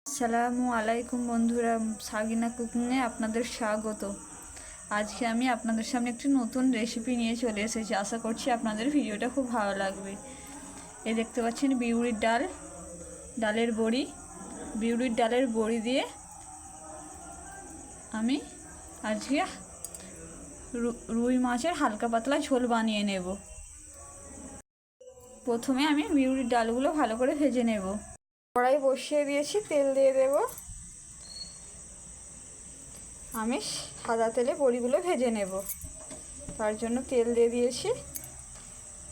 আসসালামু আলাইকুম বন্ধুরা, সাগিনা কুকিংয়ে আপনাদের স্বাগত। আজকে আমি আপনাদের সামনে একটি নতুন রেসিপি নিয়ে চলে এসেছি। আশা করছি আপনাদের ভিডিওটা খুব ভালো লাগবে। এই দেখতে পাচ্ছেন বিউলির ডালের বড়ি। বিউলির ডালের বড়ি দিয়ে আমি আজকে রুই মাছের হালকা পাতলা ঝোল বানিয়ে নেব। প্রথমে আমি বিউলির ডালগুলো ভালো করে ভেজে নেব। কড়াই বসিয়ে দিয়েছি, তেল দিয়ে দেব। আমি সাদা তেলে বড়িগুলো ভেজে নেব, তার জন্য তেল দিয়ে দিয়েছি।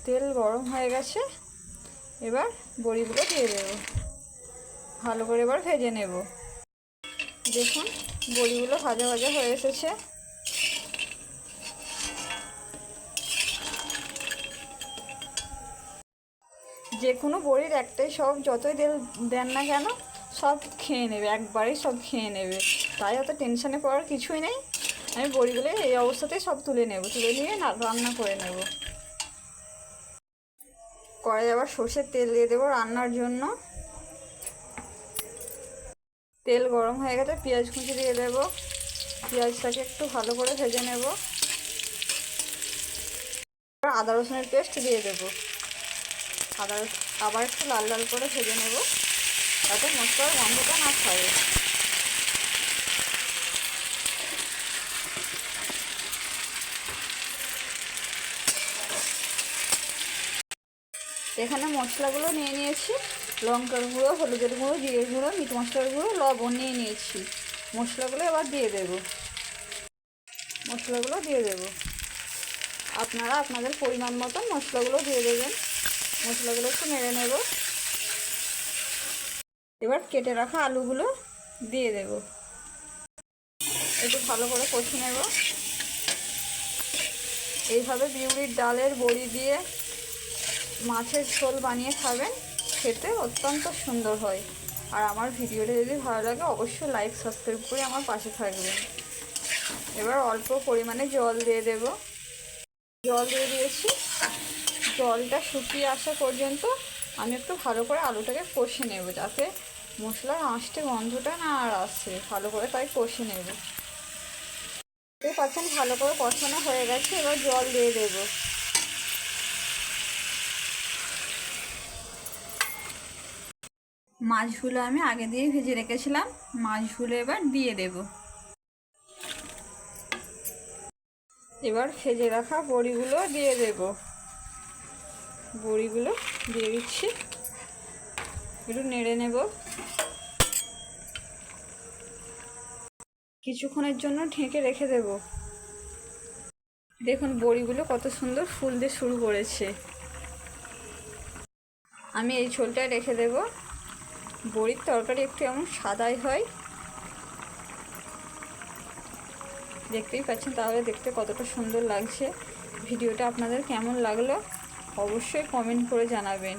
তেল গরম হয়ে গেছে, এবার বড়িগুলো দিয়ে দেব। ভালো করে এবার ভেজে নেব। দেখুন বড়িগুলো ভাজা ভাজা হয়ে এসেছে। যে কোনো বড়ির একটাই, সব যতই তেল দেন না কেন সব খেয়ে নেবে, একবারেই সব খেয়ে নেবে। তাই অত টেনশানে পড়ার কিছুই নেই। আমি বড়িগুলো এই অবস্থাতেই সব তুলে নেব, তুলে নিয়ে রান্না করে নেব। কড়াই আবার সর্ষের তেল দিয়ে দেবো রান্নার জন্য। তেল গরম হয়ে গেছে, পেঁয়াজ কুচি দিয়ে দেব। পেঁয়াজটাকে একটু ভালো করে ভেজে নেব। আদা রসুনের পেস্ট দিয়ে দেবো। আবার একটু লাল লাল করে ভেজে নেব, যাতে মশলার গন্ধটা না ছাড়ে। এখানে মশলাগুলো নিয়ে নিয়েছি, লঙ্কার গুঁড়ো, হলুদের গুঁড়ো, জিরের গুঁড়ো, মিট মশলার গুঁড়ো, লবণ নিয়ে নিয়েছি। মশলাগুলো এবার দিয়ে দেব। মশলাগুলো দিয়ে দেব। আপনারা আপনাদের পরিমাণ মতন মশলাগুলো দিয়ে দেবেন। মশলাগুলো একটু নেড়ে নেব। এবার কেটে রাখা আলুগুলো দিয়ে দেব। একটু ভালো করে কষে নেব। এইভাবে বিউলির ডালের বড়ি দিয়ে মাছের ঝোল বানিয়ে খাবেন, খেতে অত্যন্ত সুন্দর হয়। আর আমার ভিডিওটা যদি ভালো লাগে অবশ্যই লাইক সাবস্ক্রাইব করে আমার পাশে থাকবেন। এবার অল্প পরিমাণে জল দিয়ে দেব। জল দিয়ে দিয়েছি। জলটা শুকিয়ে আসা পর্যন্ত আমি একটু ভালো করে আলুটাকে কষে নেব, যাতে মশলার আঁশটে গন্ধটা না আর আসে। ভালো করে তাই কষে নেব। দেখতে পাচ্ছেন ভালো করে কষানো হয়ে গেছে, এবার জল দিয়ে দেব। মাছগুলো আমি আগে দিয়ে ভেজে রেখেছিলাম, মাছগুলো এবার দিয়ে দেব। এবার ভেজে রাখা বড়িগুলো দিয়ে দেব। বড়িগুলো দিয়ে দিচ্ছি, একটু নেড়ে নেব। কিছুক্ষণের জন্য ঢেকে রেখে দেব। দেখুন বড়িগুলো কত সুন্দর ফুলতে শুরু করেছে। আমি এই ঝোলটায় রেখে দেব। বড়ির তরকারি একটু এমন সাদাই হয়, দেখতেই পাচ্ছেন, তাহলে দেখতে কতটা সুন্দর লাগছে। ভিডিওটা আপনাদের কেমন লাগলো অবশ্যই কমেন্ট করে জানাবেন।